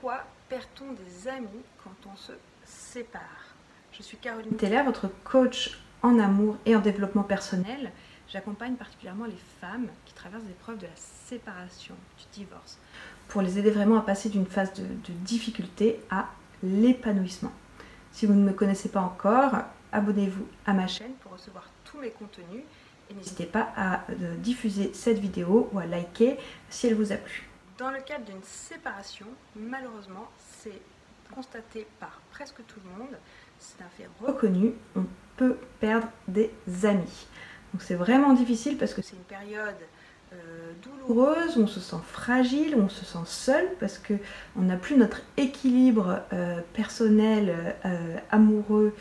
Pourquoi perd-on des amis quand on se sépare? Je suis Caroline Teller, votre coach en amour et en développement personnel. J'accompagne particulièrement les femmes qui traversent l'épreuve de la séparation, du divorce, pour les aider vraiment à passer d'une phase de difficulté à l'épanouissement. Si vous ne me connaissez pas encore, abonnez-vous à ma chaîne pour recevoir tous mes contenus et n'hésitez pas à diffuser cette vidéo ou à liker si elle vous a plu. Dans le cadre d'une séparation, malheureusement, c'est constaté par presque tout le monde, c'est un fait reconnu, on peut perdre des amis. Donc c'est vraiment difficile parce que c'est une période douloureuse, où on se sent fragile, où on se sent seul parce qu'on n'a plus notre équilibre personnel, amoureux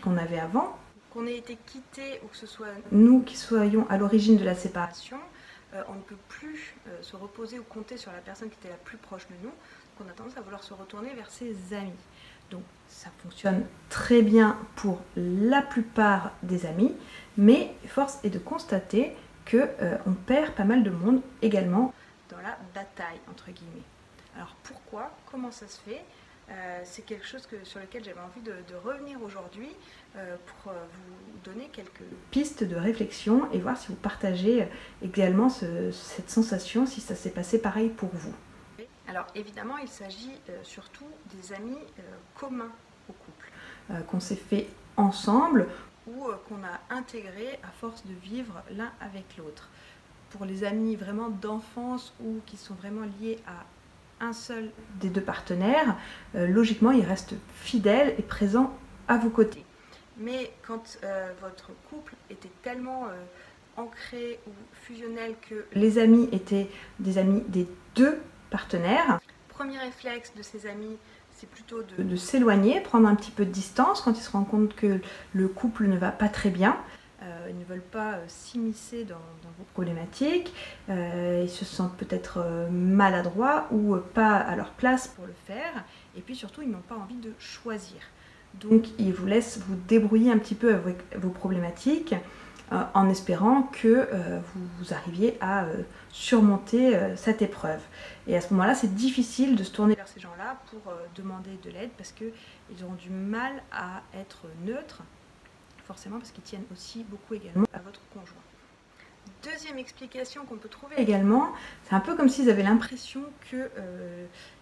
qu'on avait avant. Qu'on ait été quitté ou que ce soit nous qui soyons à l'origine de la séparation, on ne peut plus se reposer ou compter sur la personne qui était la plus proche de nous, donc on a tendance à vouloir se retourner vers ses amis. Donc ça fonctionne très bien pour la plupart des amis, mais force est de constater qu'on perd pas mal de monde également dans la bataille, entre guillemets. Alors pourquoi? Comment ça se fait? C'est quelque chose sur lequel j'avais envie de revenir aujourd'hui pour vous donner quelques pistes de réflexion et voir si vous partagez également cette sensation, si ça s'est passé pareil pour vous. Alors évidemment, il s'agit surtout des amis communs au couple, qu'on s'est fait ensemble ou qu'on a intégré à force de vivre l'un avec l'autre. Pour les amis vraiment d'enfance ou qui sont vraiment liés à un seul des deux partenaires, logiquement il reste fidèle et présent à vos côtés. Mais quand votre couple était tellement ancré ou fusionnel que les amis étaient des amis des deux partenaires, premier réflexe de ces amis, c'est plutôt de s'éloigner, prendre un petit peu de distance quand ils se rendent compte que le couple ne va pas très bien. Ils ne veulent pas s'immiscer dans vos problématiques, ils se sentent peut-être maladroits ou pas à leur place pour le faire, et puis surtout ils n'ont pas envie de choisir. Donc ils vous laissent vous débrouiller un petit peu avec vos problématiques en espérant que vous arriviez à surmonter cette épreuve. Et à ce moment-là, c'est difficile de se tourner vers ces gens-là pour demander de l'aide parce qu'ils auront du mal à être neutres, forcément parce qu'ils tiennent aussi beaucoup également à votre conjoint. Deuxième explication qu'on peut trouver également, c'est un peu comme s'ils avaient l'impression que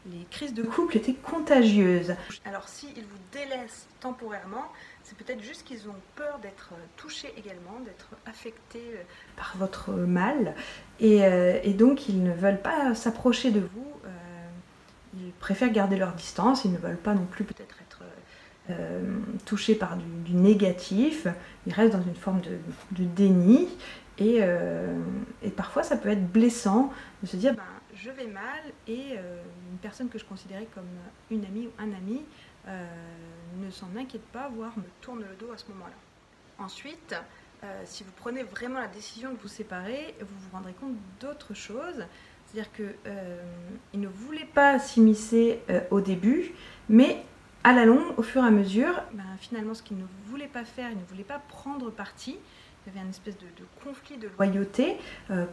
les crises de couple étaient contagieuses. Alors s'ils vous délaissent temporairement, c'est peut-être juste qu'ils ont peur d'être touchés également, d'être affectés par votre mal, et donc ils ne veulent pas s'approcher de vous, ils préfèrent garder leur distance, ils ne veulent pas non plus peut-être être touchés par du négatif, ils restent dans une forme de déni. Et parfois ça peut être blessant de se dire ben, je vais mal et une personne que je considérais comme une amie ou un ami ne s'en inquiète pas, voire me tourne le dos à ce moment-là. Ensuite, si vous prenez vraiment la décision de vous séparer, vous vous rendrez compte d'autre chose, c'est-à-dire qu'ils ne voulaient pas s'immiscer au début, mais à la longue, au fur et à mesure, ben, finalement ce qu'ils ne voulaient pas faire, ils ne voulaient pas prendre parti. Il y avait une espèce de conflit de loyauté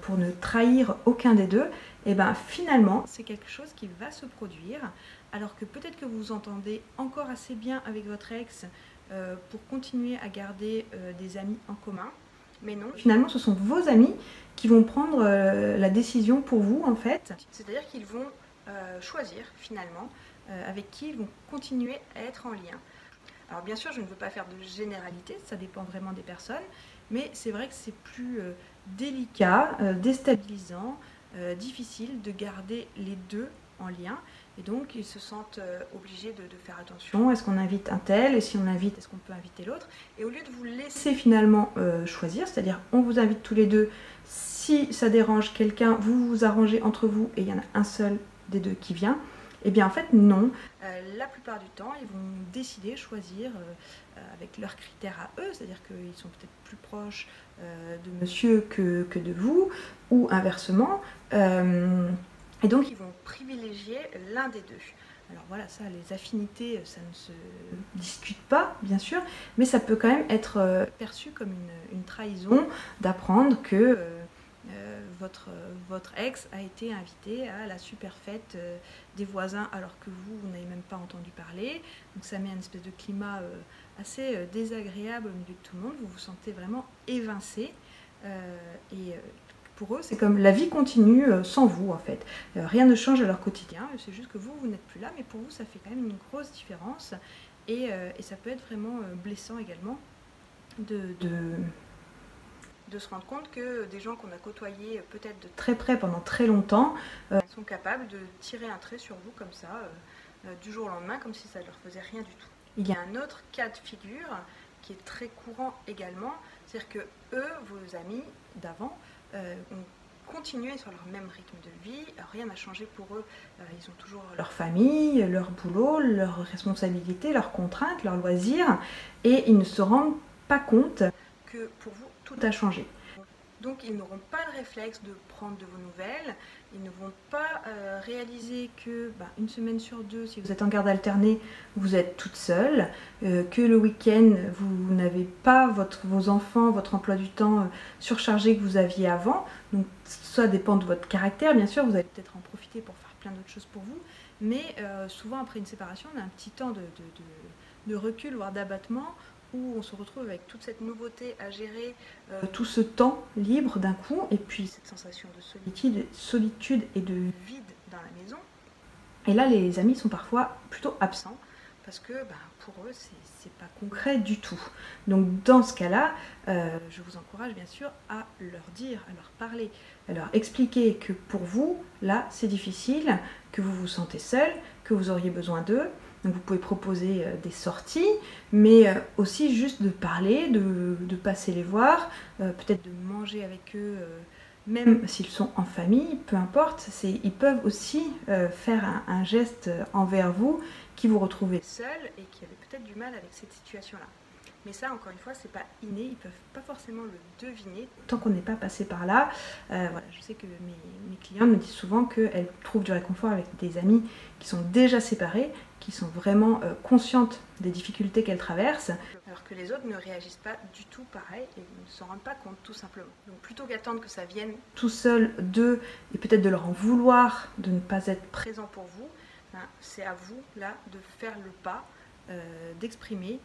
pour ne trahir aucun des deux, et bien finalement c'est quelque chose qui va se produire, alors que peut-être que vous vous entendez encore assez bien avec votre ex pour continuer à garder des amis en commun, mais non, finalement ce sont vos amis qui vont prendre la décision pour vous en fait, c'est-à-dire qu'ils vont choisir finalement avec qui ils vont continuer à être en lien. Alors bien sûr, je ne veux pas faire de généralité, ça dépend vraiment des personnes, mais c'est vrai que c'est plus délicat, déstabilisant, difficile de garder les deux en lien. Et donc ils se sentent obligés de faire attention, est-ce qu'on invite un tel, et si on invite, est-ce qu'on peut inviter l'autre? Et au lieu de vous laisser finalement choisir, c'est-à-dire on vous invite tous les deux, si ça dérange quelqu'un, vous vous arrangez entre vous et il y en a un seul des deux qui vient, et bien en fait non, la plupart du temps ils vont décider, choisir avec leurs critères à eux, c'est-à-dire qu'ils sont peut-être plus proches de monsieur que de vous, ou inversement, et donc ils vont privilégier l'un des deux. Alors voilà, ça, les affinités, ça ne se discute pas, bien sûr, mais ça peut quand même être perçu comme une trahison d'apprendre que votre ex a été invité à la super fête des voisins alors que vous n'avez même pas entendu parler. Donc ça met un espèce de climat assez désagréable au milieu de tout le monde. Vous vous sentez vraiment évincé. Pour eux, c'est comme la vie continue sans vous en fait. Rien ne change à leur quotidien, c'est juste que vous n'êtes plus là, mais pour vous ça fait quand même une grosse différence et ça peut être vraiment blessant également de se rendre compte que des gens qu'on a côtoyés peut-être de très près pendant très longtemps sont capables de tirer un trait sur vous comme ça, du jour au lendemain, comme si ça ne leur faisait rien du tout. Il y a un autre cas de figure qui est très courant également, c'est-à-dire que eux, vos amis d'avant, ont continué sur leur même rythme de vie, rien n'a changé pour eux, ils ont toujours leur famille, leur boulot, leurs responsabilités, leurs contraintes, leurs loisirs, et ils ne se rendent pas compte que pour vous, tout a changé. Donc ils n'auront pas le réflexe de prendre de vos nouvelles, ils ne vont pas réaliser que une semaine sur deux, si vous êtes en garde alternée, vous êtes toute seule, que le week-end, vous n'avez pas vos enfants, votre emploi du temps surchargé que vous aviez avant. Donc ça dépend de votre caractère, bien sûr, vous allez peut-être en profiter pour faire plein d'autres choses pour vous, mais souvent après une séparation, on a un petit temps de recul, voire d'abattement, où on se retrouve avec toute cette nouveauté à gérer, tout ce temps libre d'un coup, et puis cette sensation de solitude et de vide dans la maison. Et là, les amis sont parfois plutôt absents, parce que pour eux, c'est pas concret du tout. Donc dans ce cas-là, je vous encourage bien sûr à leur dire, à leur parler, à leur expliquer que pour vous, là, c'est difficile, que vous vous sentez seul, que vous auriez besoin d'eux. Donc vous pouvez proposer des sorties, mais aussi juste de parler, de passer les voir, peut-être de manger avec eux, même s'ils sont en famille, peu importe. Ils peuvent aussi faire un geste envers vous qui vous retrouvez seul et qui avait peut-être du mal avec cette situation-là. Mais ça, encore une fois, c'est pas inné, ils ne peuvent pas forcément le deviner tant qu'on n'est pas passé par là. Voilà, je sais que mes clients me disent souvent qu'elles trouvent du réconfort avec des amies qui sont déjà séparées, qui sont vraiment conscientes des difficultés qu'elles traversent, alors que les autres ne réagissent pas du tout pareil et ne se rendent pas compte tout simplement. Donc plutôt qu'attendre que ça vienne tout seul d'eux et peut-être de leur en vouloir de ne pas être présent pour vous, c'est à vous là de faire le pas, d'exprimer,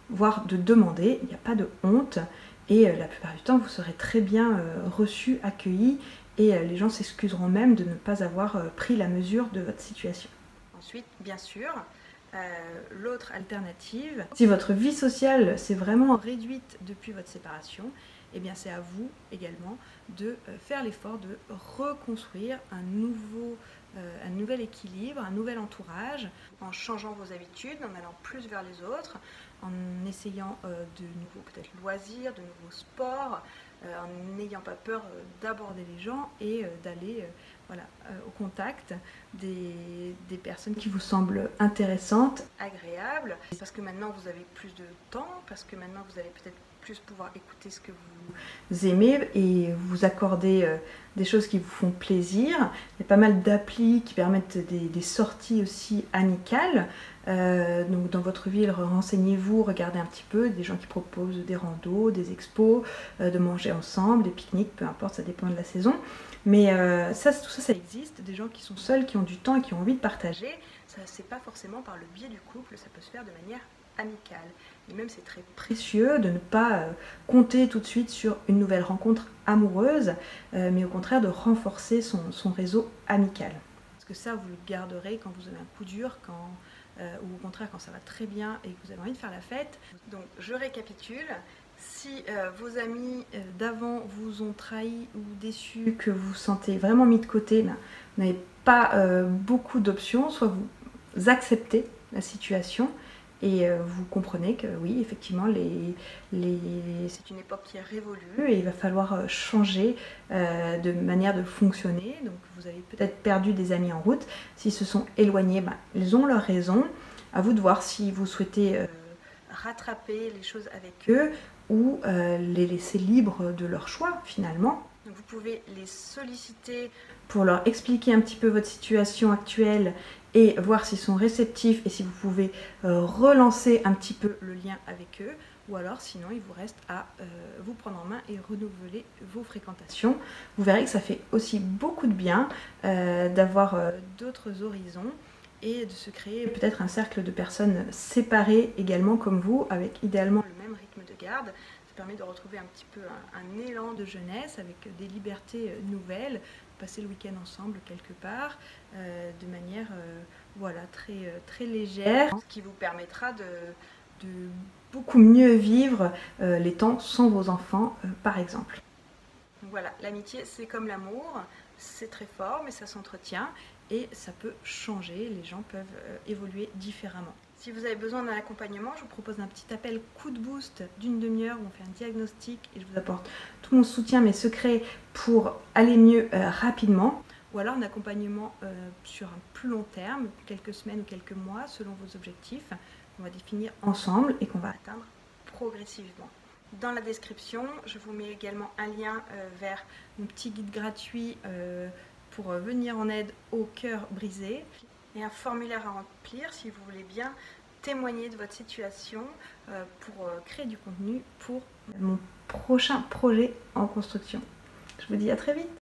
voire de demander. Il n'y a pas de honte et la plupart du temps vous serez très bien reçus, accueillis et les gens s'excuseront même de ne pas avoir pris la mesure de votre situation. Ensuite, bien sûr, l'autre alternative, si votre vie sociale s'est vraiment réduite depuis votre séparation, eh bien c'est à vous également de faire l'effort de reconstruire un nouvel équilibre, un nouvel entourage, en changeant vos habitudes, en allant plus vers les autres, en essayant de nouveaux peut-être loisirs, de nouveaux sports, en n'ayant pas peur d'aborder les gens et d'aller au contact des personnes qui vous semblent intéressantes, agréables, parce que maintenant vous avez plus de temps, parce que maintenant vous allez peut-être plus pouvoir écouter ce que vous aimez et vous accorder des choses qui vous font plaisir. Il y a pas mal d'applis qui permettent des sorties aussi amicales. Donc dans votre ville, renseignez-vous, regardez un petit peu, des gens qui proposent des randos, des expos, de manger ensemble, des pique-niques, peu importe, ça dépend de la saison. Mais tout ça, ça existe, des gens qui sont seuls, qui ont du temps et qui ont envie de partager. Ça, c'est pas forcément par le biais du couple, ça peut se faire de manière amicale. Et même c'est très précieux de ne pas compter tout de suite sur une nouvelle rencontre amoureuse, mais au contraire de renforcer son réseau amical. Parce que ça, vous le garderez quand vous avez un coup dur, ou au contraire quand ça va très bien et que vous avez envie de faire la fête. Donc je récapitule. Si vos amis d'avant vous ont trahi ou déçu, que vous vous sentez vraiment mis de côté, vous n'avez pas beaucoup d'options, soit vous acceptez la situation et vous comprenez que oui, effectivement, c'est une époque qui est révolue et il va falloir changer de manière de fonctionner. Donc vous avez peut-être perdu des amis en route. S'ils se sont éloignés, ils ont leur raison. À vous de voir si vous souhaitez rattraper les choses avec eux ou les laisser libres de leur choix finalement. Donc vous pouvez les solliciter pour leur expliquer un petit peu votre situation actuelle et voir s'ils sont réceptifs et si vous pouvez relancer un petit peu le lien avec eux, ou alors sinon il vous reste à vous prendre en main et renouveler vos fréquentations. Vous verrez que ça fait aussi beaucoup de bien d'avoir d'autres horizons et de se créer peut-être un cercle de personnes séparées également comme vous, avec idéalement le même rythme de garde. Ça permet de retrouver un petit peu un élan de jeunesse avec des libertés nouvelles, passer le week-end ensemble quelque part, de manière voilà, très légère, ce qui vous permettra de beaucoup mieux vivre les temps sans vos enfants par exemple. Donc voilà, l'amitié c'est comme l'amour, c'est très fort mais ça s'entretient et ça peut changer, les gens peuvent évoluer différemment. Si vous avez besoin d'un accompagnement, je vous propose un petit appel coup de boost d'une demi-heure où on fait un diagnostic et je vous apporte tout mon soutien, mes secrets pour aller mieux rapidement. Ou alors un accompagnement sur un plus long terme, quelques semaines ou quelques mois selon vos objectifs, qu'on va définir ensemble et qu'on va atteindre progressivement. Dans la description, je vous mets également un lien vers mon petit guide gratuit pour venir en aide au cœur brisé et un formulaire à remplir si vous voulez bien témoigner de votre situation pour créer du contenu pour mon prochain projet en construction. Je vous dis à très vite.